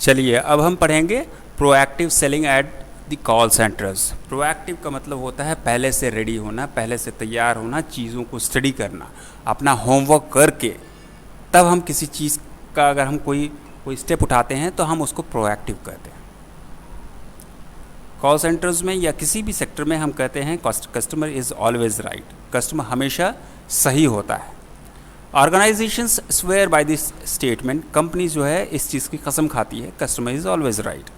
चलिए अब हम पढ़ेंगे proactive selling at the call centres. Proactive का मतलब होता है पहले से रेडी होना, पहले से तैयार होना, चीज़ों को स्टडी करना, अपना होमवर्क करके तब हम किसी चीज़ का अगर हम कोई स्टेप उठाते हैं तो हम उसको प्रोएक्टिव कहते हैं। कॉल सेंटर्स में या किसी भी सेक्टर में हम कहते हैं customer is always right, customer हमेशा सही होता है। Organisations swear by this statement, company जो है इस चीज़ की कसम खाती है customer is always right.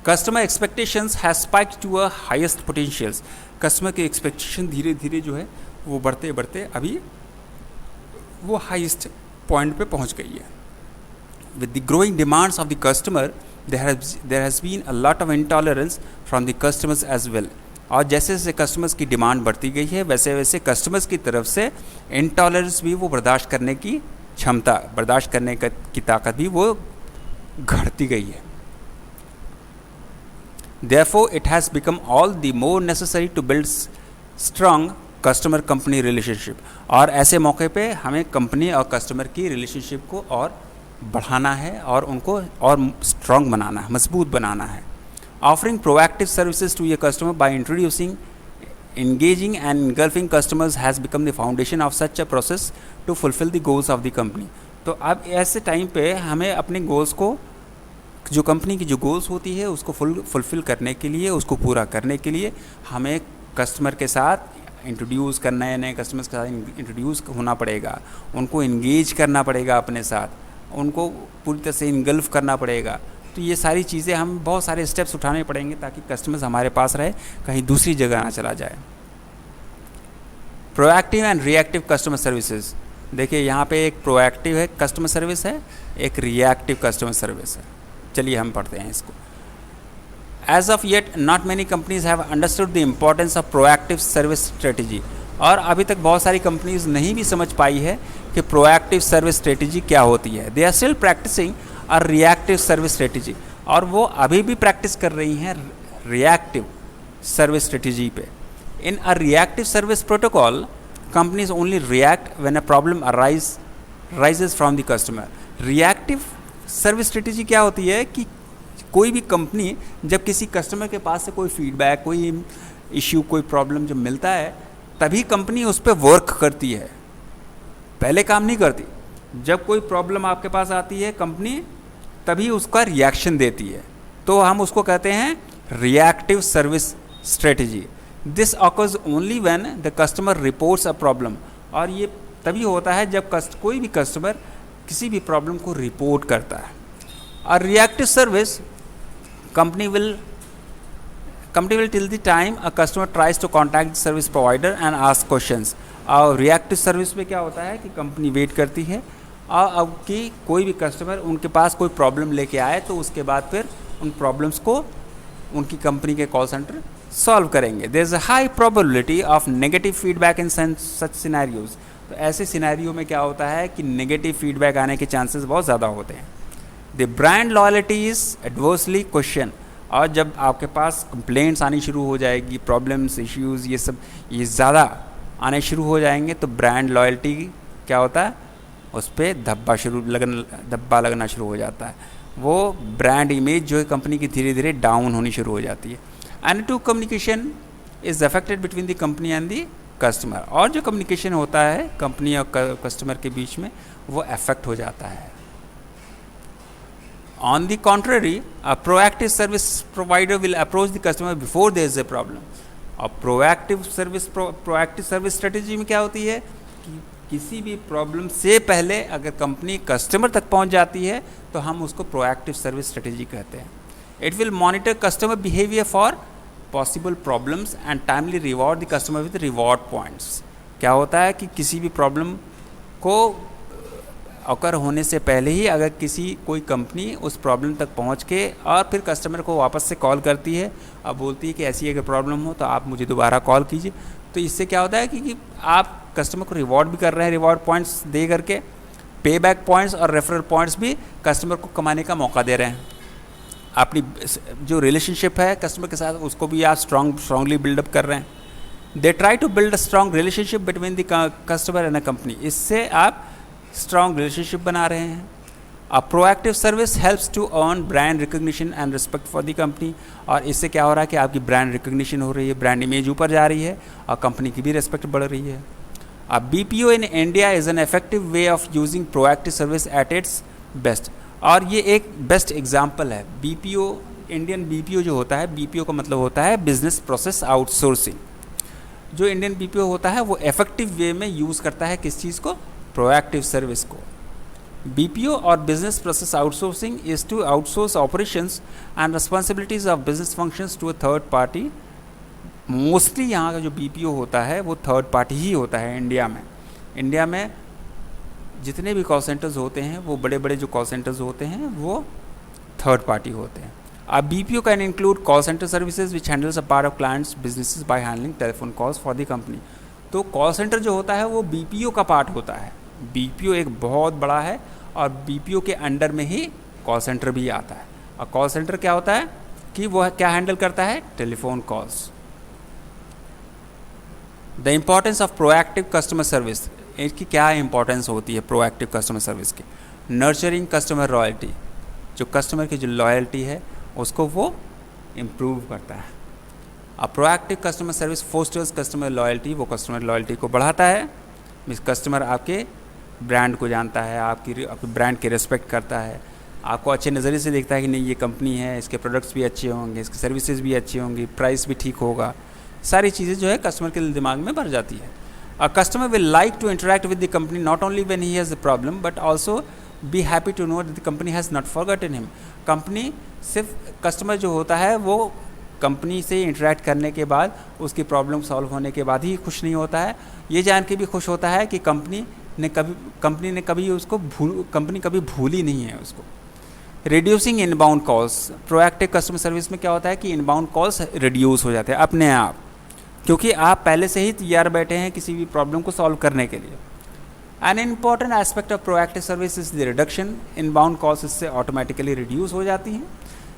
Customer expectations has spiked to a highest potentials, customer के एक्सपेक्टेशन धीरे धीरे जो है वो बढ़ते बढ़ते अभी वो हाईएस्ट पॉइंट पे पहुंच गई है। With the growing demands of the customer there has been a lot of intolerance from the customers as well, और जैसे जैसे कस्टमर्स की डिमांड बढ़ती गई है वैसे वैसे कस्टमर्स की तरफ से इंटॉलरेंस भी, वो बर्दाश्त करने की क्षमता, बर्दाश्त करने की ताकत भी वो घटती गई है। Therefore it has become all the more necessary to build strong customer company relationship, और ऐसे मौके पे हमें कंपनी और कस्टमर की रिलेशनशिप को और बढ़ाना है और उनको और स्ट्रॉन्ग बनाना है, मजबूत बनाना है। Offering proactive services to your customer by introducing, engaging and engulfing customers has become the foundation of such a process to fulfill the goals of the company। तो अब ऐसे टाइम पे हमें अपने गोल्स को, जो कंपनी की जो गोल्स होती है उसको फुलफ़िल करने के लिए, उसको पूरा करने के लिए हमें कस्टमर के साथ इंट्रोड्यूस करना है, नए कस्टमर्स के साथ इंट्रोड्यूस होना पड़ेगा, उनको इंगेज करना पड़ेगा अपने साथ, उनको पूरी तरह से इनगल्फ करना पड़ेगा। तो ये सारी चीज़ें हम बहुत सारे स्टेप्स उठाने पड़ेंगे ताकि कस्टमर्स हमारे पास रहे, कहीं दूसरी जगह ना चला जाए। Proactive and reactive customer services, देखिए यहाँ पे एक प्रोएक्टिव है कस्टमर सर्विस है, एक रिएक्टिव कस्टमर सर्विस है। चलिए हम पढ़ते हैं इसको। As of yet not many companies have understood the importance of proactive service strategy, और अभी तक बहुत सारी कंपनीज नहीं भी समझ पाई है कि प्रोएक्टिव सर्विस स्ट्रेटजी क्या होती है। They are still practicing a reactive service strategy, और वो अभी भी प्रैक्टिस कर रही हैं रिएक्टिव सर्विस स्ट्रेटजी पे। In a reactive service protocol companies only react when a problem raises from the customer. Reactive service strategy क्या होती है कि कोई भी कंपनी जब किसी कस्टमर के पास से कोई फीडबैक, कोई इश्यू, कोई प्रॉब्लम जब मिलता है तभी कंपनी उस पर वर्क करती है, पहले काम नहीं करती। जब कोई प्रॉब्लम आपके पास आती है कंपनी तभी उसका रिएक्शन देती है, तो हम उसको कहते हैं reactive service strategy. This occurs only when the customer reports a problem, और ये तभी होता है जब कोई भी कस्टमर किसी भी प्रॉब्लम को रिपोर्ट करता है। और reactive service company will till the time a customer tries to contact the service provider and ask questions। और रिएक्टिव सर्विस में क्या होता है कि कंपनी वेट करती है और अब कि कोई भी कस्टमर उनके पास कोई प्रॉब्लम लेके आए तो उसके बाद फिर उन प्रॉब्लम्स को उनकी कंपनी के कॉल सेंटर सॉल्व करेंगे। There is a high probability of negative feedback in such scenarios, तो ऐसे सिनेरियो में क्या होता है कि नेगेटिव फीडबैक आने के चांसेस बहुत ज़्यादा होते हैं। The brand loyalty is adversely question, और जब आपके पास कंप्लेंट्स आनी शुरू हो जाएगी, प्रॉब्लम्स, इश्यूज़, ये सब ये ज़्यादा आने शुरू हो जाएंगे तो ब्रांड लॉयल्टी क्या होता है, उस पर धब्बा लगना शुरू हो जाता है। वो ब्रांड इमेज जो है कंपनी की धीरे धीरे डाउन होनी शुरू हो जाती है। End to communication is affected between the company and the customer, और जो कम्युनिकेशन होता है कंपनी और कस्टमर के बीच में वो अफेक्ट हो जाता है। On the contrary, a proactive service provider will approach the customer before there is a problem। और proactive service strategy में क्या होती है कि किसी भी प्रॉब्लम से पहले अगर कंपनी कस्टमर तक पहुंच जाती है तो हम उसको proactive service strategy कहते हैं। It will monitor customer behavior for possible problems and timely reward the customer with reward points। क्या होता है कि किसी भी प्रॉब्लम को ऑकर होने से पहले ही अगर कोई कंपनी उस प्रॉब्लम तक पहुंच के और फिर कस्टमर को वापस से कॉल करती है और बोलती है कि ऐसी अगर प्रॉब्लम हो तो आप मुझे दोबारा कॉल कीजिए, तो इससे क्या होता है कि आप कस्टमर को रिवॉर्ड भी कर रहे हैं, रिवॉर्ड पॉइंट्स दे करके, पे बैक पॉइंट्स और रेफरल पॉइंट्स भी कस्टमर को कमाने का मौका दे रहे हैं। अपनी जो रिलेशनशिप है कस्टमर के साथ उसको भी आप स्ट्रांगली बिल्डअप कर रहे हैं। They try to build a strong relationship between the customer and a company, इससे आप स्ट्रॉन्ग रिलेशनशिप बना रहे हैं। A proactive service helps to earn brand recognition and respect for the company, और इससे क्या हो रहा है कि आपकी ब्रांड रिकग्निशन हो रही है, ब्रांड इमेज ऊपर जा रही है और कंपनी की भी रिस्पेक्ट बढ़ रही है। अब BPO in India is an effective way of using proactive service at its best, और ये एक बेस्ट एग्जाम्पल है। BPO, इंडियन BPO जो होता है, BPO का मतलब होता है बिजनेस प्रोसेस आउटसोर्सिंग। जो इंडियन BPO होता है वो इफेक्टिव वे में यूज़ करता है किस चीज़ को, प्रोएक्टिव सर्विस को। BPO और business process outsourcing is to outsource operations and responsibilities of business functions to a third party. Mostly यहाँ का जो BPO होता है वो थर्ड पार्टी ही होता है इंडिया में। इंडिया में जितने भी कॉल सेंटर्स होते हैं, वो बड़े बड़े जो कॉल सेंटर्स होते हैं वो थर्ड पार्टी होते हैं। अब BPO can include call centre services which handles a part of clients businesses by handling telephone calls for the company. तो कॉल सेंटर जो होता है वो BPO का पार्ट होता है। BPO एक बहुत बड़ा है और BPO के अंडर में ही कॉल सेंटर भी आता है। और कॉल सेंटर क्या होता है कि वो क्या हैंडल करता है, telephone calls. The importance of proactive customer service, इसकी क्या इंपॉर्टेंस होती है प्रोएक्टिव कस्टमर सर्विस की। नर्चरिंग कस्टमर लॉयल्टी, जो कस्टमर की जो लॉयल्टी है उसको वो इम्प्रूव करता है। अब proactive customer service fosters customer loyalty, वो कस्टमर लॉयल्टी को बढ़ाता है। मीन्स कस्टमर आपके ब्रांड को जानता है, आपके ब्रांड की रिस्पेक्ट करता है, आपको अच्छे नज़रिए से देखता है कि नहीं ये कंपनी है, इसके प्रोडक्ट्स भी अच्छे होंगे, इसकी सर्विसेज भी अच्छी होंगी, प्राइस भी ठीक होगा, सारी चीज़ें जो है कस्टमर के दिमाग में भर जाती है। A customer will like to interact with the company not only when he has the problem but also be happy to know that the company has not forgotten him. Company सिर्फ customer जो होता है वो company से interact करने के बाद, उसकी प्रॉब्लम सॉल्व होने के बाद ही खुश नहीं होता है, ये जान के भी खुश होता है कि कंपनी ने कभी उसको कंपनी कभी भूली नहीं है उसको। Reducing inbound calls, proactive customer service में क्या होता है कि इनबाउंड कॉल्स रिड्यूस हो जाते हैं अपने आप, क्योंकि आप पहले से ही तैयार बैठे हैं किसी भी प्रॉब्लम को सॉल्व करने के लिए। An important aspect of proactive service is the reduction, inbound calls इससे ऑटोमेटिकली रिड्यूस हो जाती हैं।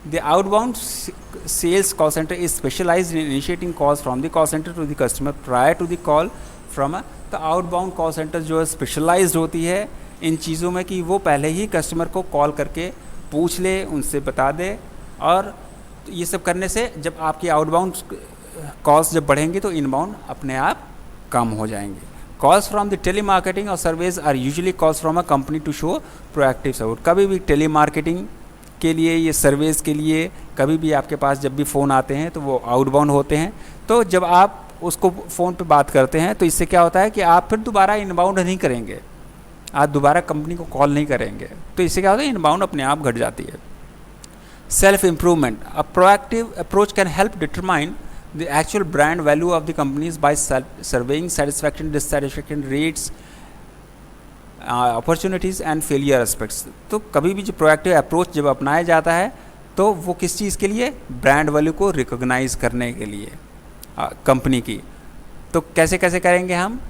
The outbound sales call centre is specialised in initiating calls from the call centre to the customer prior to the call from a. तो outbound call centre जो है specialised होती है इन चीज़ों में कि वो पहले ही कस्टमर को कॉल करके पूछ ले, उनसे बता दे, और ये सब करने से जब आपकी आउटबाउंड कॉल्स जब बढ़ेंगे तो इनबाउंड अपने आप कम हो जाएंगे। Calls from the telemarketing और service are usually calls from a company to show proactive support. कभी भी टेली मार्केटिंग के लिए, ये सर्विस के लिए कभी भी आपके पास जब भी फ़ोन आते हैं तो वो आउटबाउंड होते हैं। तो जब आप उसको फ़ोन पे बात करते हैं तो इससे क्या होता है कि आप फिर दोबारा इनबाउंड नहीं करेंगे, आप दोबारा कंपनी को कॉल नहीं करेंगे, तो इससे क्या होता है इनबाउंड अपने आप घट जाती है। Self improvement, a proactive approach can help determine the actual brand value of the companies by surveying satisfaction, dissatisfaction rates, opportunities and failure aspects। तो कभी भी जो प्रोएक्टिव अप्रोच जब अपनाया जाता है तो वो किस चीज़ के लिए, ब्रांड वैल्यू को रिकॉग्नाइज करने के लिए कंपनी की। तो कैसे कैसे करेंगे हम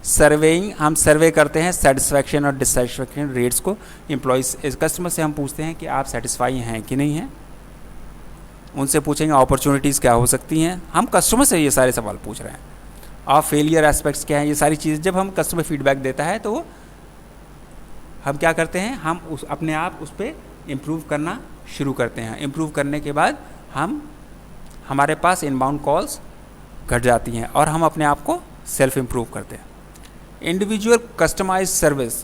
सर्वेइंग, हम सर्वे करते हैं सेटिस्फैक्शन और डिससेटिस्फैक्शन रेट्स को। एम्प्लॉयज़ कस्टमर से हम पूछते हैं कि आप सेटिस्फाई हैं कि नहीं हैं, उनसे पूछेंगे अपॉर्चुनिटीज़ क्या हो सकती हैं, हम कस्टमर से ये सारे सवाल पूछ रहे हैं। और फेलियर एस्पेक्ट्स क्या हैं, ये सारी चीज़ें जब हम कस्टमर फीडबैक देता है तो हम क्या करते हैं, हम अपने आप उस पर इम्प्रूव करना शुरू करते हैं। इम्प्रूव करने के बाद हमारे पास इनबाउंड कॉल्स घट जाती हैं और हम अपने आप को सेल्फ इम्प्रूव करते हैं। इंडिविजुअल कस्टमाइज सर्विस,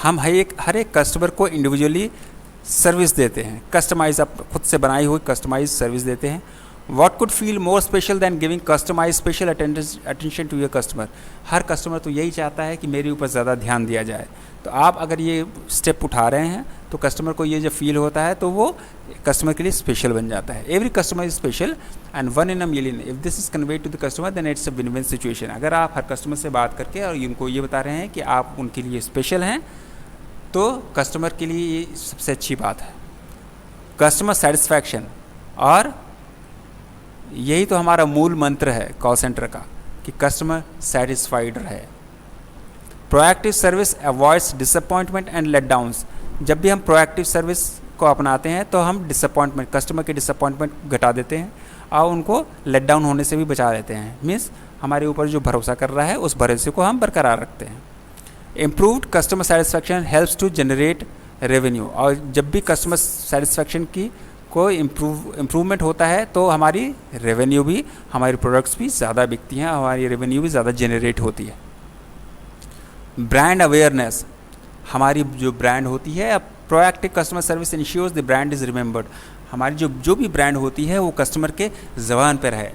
हम हर एक कस्टमर को इंडिविजुअली सर्विस देते हैं, कस्टमाइज खुद से बनाई हुई कस्टमाइज सर्विस देते हैं। What could feel more special than giving customise special attention to your customer. हर कस्टमर तो यही चाहता है कि मेरे ऊपर ज़्यादा ध्यान दिया जाए। तो आप अगर ये स्टेप उठा रहे हैं तो कस्टमर को ये जब फील होता है तो वो कस्टमर के लिए स्पेशल बन जाता है। Every customer is special and one in a million, if this is conveyed to the customer then it's a win win situation. अगर आप हर कस्टमर से बात करके और उनको ये बता रहे हैं कि आप उनके लिए स्पेशल हैं तो कस्टमर के लिए ये सबसे अच्छी बात है। कस्टमर सेटिस्फैक्शन, और यही तो हमारा मूल मंत्र है कॉल सेंटर का कि कस्टमर सेटिस्फाइड रहे। Proactive service avoids disappointment and let downs. जब भी हम प्रोएक्टिव सर्विस को अपनाते हैं तो हम डिसअपॉइंटमेंट, कस्टमर के डिसअपॉइंटमेंट घटा देते हैं और उनको लेट डाउन होने से भी बचा लेते हैं। मीन्स हमारे ऊपर जो भरोसा कर रहा है उस भरोसे को हम बरकरार रखते हैं। Improved customer satisfaction helps to generate revenue, और जब भी कस्टमर सेटिस्फैक्शन की कोई इम्प्रूवमेंट होता है तो हमारी रेवेन्यू भी, हमारी प्रोडक्ट्स भी ज़्यादा बिकती हैं, हमारी रेवेन्यू भी ज़्यादा जनरेट होती है। ब्रांड अवेयरनेस, हमारी जो ब्रांड होती है, proactive customer service ensures the brand is remembered, हमारी जो भी ब्रांड होती है वो कस्टमर के ज़बान पर है,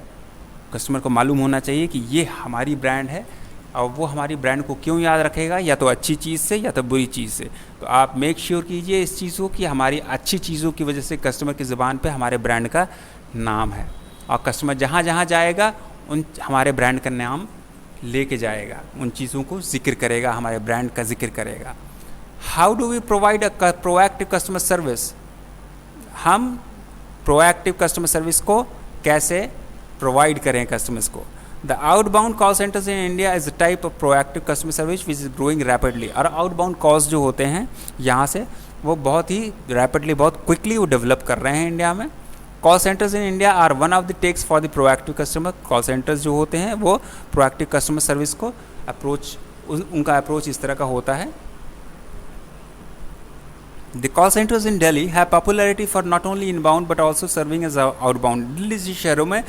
कस्टमर को मालूम होना चाहिए कि ये हमारी ब्रांड है, और वो हमारी ब्रांड को क्यों याद रखेगा, या तो अच्छी चीज़ से या तो बुरी चीज़ से। तो आप मेक श्योर कीजिए इस चीज़ को कि हमारी अच्छी चीज़ों की वजह से कस्टमर की ज़बान पे हमारे ब्रांड का नाम है, और कस्टमर जहाँ जहाँ जाएगा उन हमारे ब्रांड का नाम लेके जाएगा, उन चीज़ों को जिक्र करेगा, हमारे ब्रांड का जिक्र करेगा। How do we provide a proactive customer service, हम प्रोएक्टिव कस्टमर सर्विस को कैसे प्रोवाइड करें कस्टमर्स को। The outbound call centers in India is a type of proactive customer service which is growing rapidly। और outbound calls जो होते हैं यहाँ से वो बहुत ही rapidly, बहुत quickly वो डेवलप कर रहे हैं इंडिया में। Call centers in India are one of the takes for the proactive customer। Call centers जो होते हैं वो proactive customer service को अप्रोच, उनका अप्रोच इस तरह का होता है। The call centers in Delhi have popularity for not only inbound but also serving as outbound। Delhi जैसे शहरों में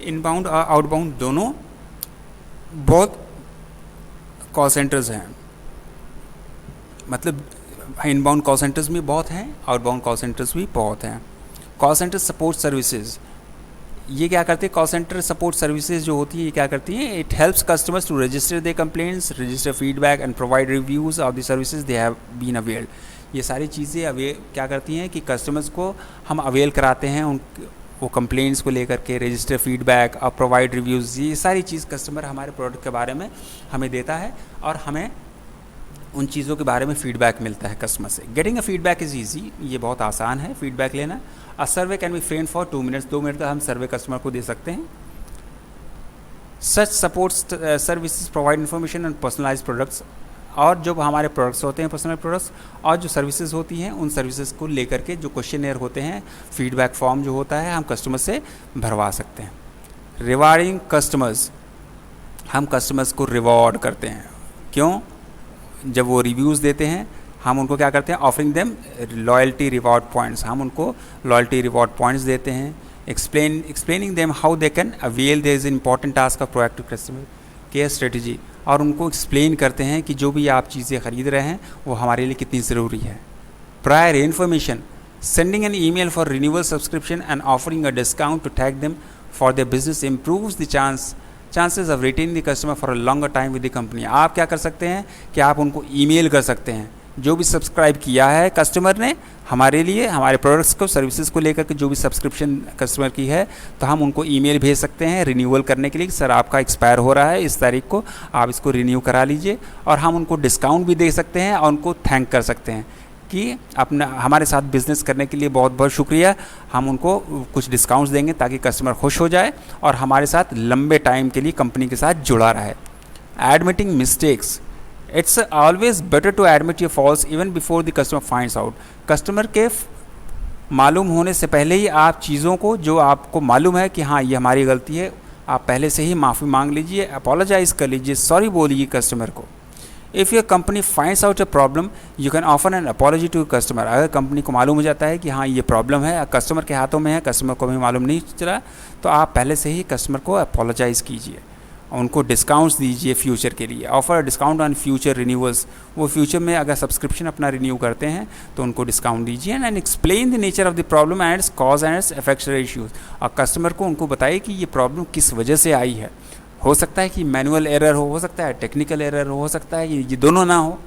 इनबाउंड और आउटबाउंड दोनों बहुत कॉल सेंटर्स हैं, मतलब इनबाउंड कॉल सेंटर्स भी बहुत हैं, आउटबाउंड कॉल सेंटर्स भी बहुत हैं। कॉल सेंटर सपोर्ट सर्विसेज, ये क्या करते हैं, कॉल सेंटर सपोर्ट सर्विसेज जो होती है ये क्या करती हैं, it helps customers to register their complaints, register feedback and provide reviews of the services they have been availed. ये सारी चीज़ें अवेल क्या करती हैं कि कस्टमर्स को हम अवेल कराते हैं, उन वो कंप्लेंट्स को लेकर के, रजिस्टर फीडबैक और प्रोवाइड रिव्यूज़, ये सारी चीज़ कस्टमर हमारे प्रोडक्ट के बारे में हमें देता है और हमें उन चीज़ों के बारे में फ़ीडबैक मिलता है कस्टमर से। Getting a feedback is easy, ये बहुत आसान है फीडबैक लेना। A survey can be frame for 2 minutes, 2 minute का हम सर्वे कस्टमर को दे सकते हैं। Such support services provide information and personalise products, और जो हमारे प्रोडक्ट्स होते हैं पर्सनल प्रोडक्ट्स, और जो सर्विसेज होती हैं उन सर्विसेज को लेकर के जो क्वेश्चनेयर होते हैं, फीडबैक फॉर्म जो होता है हम कस्टमर से भरवा सकते हैं। रिवार्डिंग कस्टमर्स, हम कस्टमर्स को रिवॉर्ड करते हैं, क्यों, जब वो रिव्यूज़ देते हैं हम उनको क्या करते हैं, offering them loyalty reward points, हम उनको लॉयल्टी रिवॉर्ड पॉइंट्स देते हैं। Explaining them how they can avail their is important task of proactive customer care strategy, और उनको एक्सप्लेन करते हैं कि जो भी आप चीज़ें ख़रीद रहे हैं वो हमारे लिए कितनी ज़रूरी है। Prior information, sending an email for renewal subscription and offering a discount to tag them for their business improves the chances of retain the customer for a longer time with the company. आप क्या कर सकते हैं कि आप उनको email कर सकते हैं, जो भी सब्सक्राइब किया है कस्टमर ने हमारे लिए, हमारे प्रोडक्ट्स को, सर्विसेज को लेकर के जो भी सब्सक्रिप्शन कस्टमर की है, तो हम उनको ईमेल भेज सकते हैं रिन्यूअल करने के लिए, सर आपका एक्सपायर हो रहा है इस तारीख को, आप इसको रिन्यू करा लीजिए। और हम उनको डिस्काउंट भी दे सकते हैं और उनको थैंक कर सकते हैं कि अपना हमारे साथ बिज़नेस करने के लिए बहुत बहुत शुक्रिया, हम उनको कुछ डिस्काउंट्स देंगे ताकि कस्टमर खुश हो जाए और हमारे साथ लंबे टाइम के लिए कंपनी के साथ जुड़ा रहे। Admitting mistakes, it's always better to admit your faults even before the customer finds out. Customer के मालूम होने से पहले ही आप चीज़ों को, जो आपको मालूम है कि हाँ ये हमारी गलती है, आप पहले से ही माफ़ी मांग लीजिए, अपोलोजाइज़ कर लीजिए, सॉरी बोलिए कस्टमर को। If your company finds out a problem you can offer an apology to customer. अगर कंपनी को मालूम हो जाता है कि हाँ ये प्रॉब्लम है, कस्टमर के हाथों में है, कस्टमर को भी मालूम नहीं चला, तो आप पहले से ही कस्टमर को अपोलोजाइज़ कीजिए, उनको डिस्काउंट्स दीजिए फ्यूचर के लिए। Offer discount on future renewals, वो फ्यूचर में अगर सब्सक्रिप्शन अपना रिन्यू करते हैं तो उनको डिस्काउंट दीजिए। And explain the nature of the problem and it's cause and it's effects issues, और कस्टमर को उनको बताइए कि ये प्रॉब्लम किस वजह से आई है। हो सकता है कि मैनुअल एरर हो सकता है टेक्निकल एरर हो सकता है कि ये दोनों ना हो।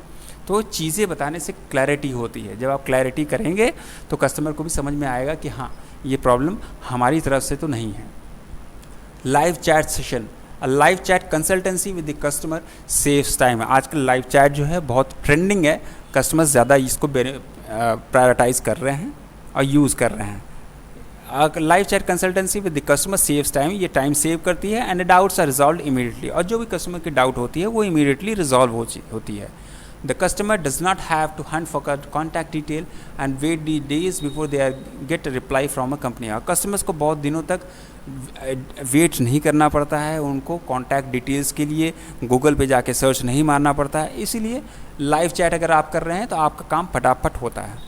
तो चीज़ें बताने से क्लैरिटी होती है, जब आप क्लैरिटी करेंगे तो कस्टमर को भी समझ में आएगा कि हाँ ये प्रॉब्लम हमारी तरफ से तो नहीं है। Live chat session, live chat consultancy with the customer saves time. आजकल लाइव चैट जो है बहुत ट्रेंडिंग है, कस्टमर्स ज़्यादा इसको प्रायोरिटाइज़ कर रहे हैं और यूज़ कर रहे हैं। Live chat consultancy with the customer saves time, ये टाइम सेव करती है। And doubts are resolve immediately, और जो भी कस्टमर की डाउट होती है वो इमीडिएटली रिजॉल्व होती है। The customer does not have to hunt for contact detail and wait the days before they get a reply from a company. और customers को बहुत दिनों तक वेट नहीं करना पड़ता है, उनको कॉन्टैक्ट डिटेल्स के लिए गूगल पे जाके सर्च नहीं मारना पड़ता है, इसीलिए लाइव चैट अगर आप कर रहे हैं तो आपका काम फटाफट होता है.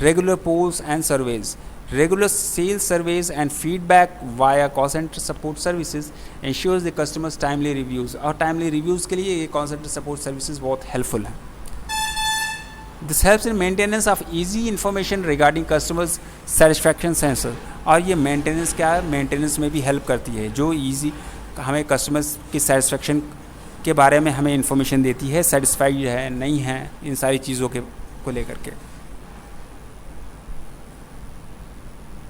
Regular polls and surveys, regular sales surveys and feedback via call center support services ensures the customers timely reviews. और timely reviews के लिए ये call center support services बहुत helpful है. This helps in maintenance of easy information regarding customers satisfaction sensor. और ये maintenance क्या है, maintenance में भी help करती है, जो easy हमें customers की satisfaction के बारे में हमें information देती है, satisfied है नहीं है इन सारी चीज़ों के को लेकर के.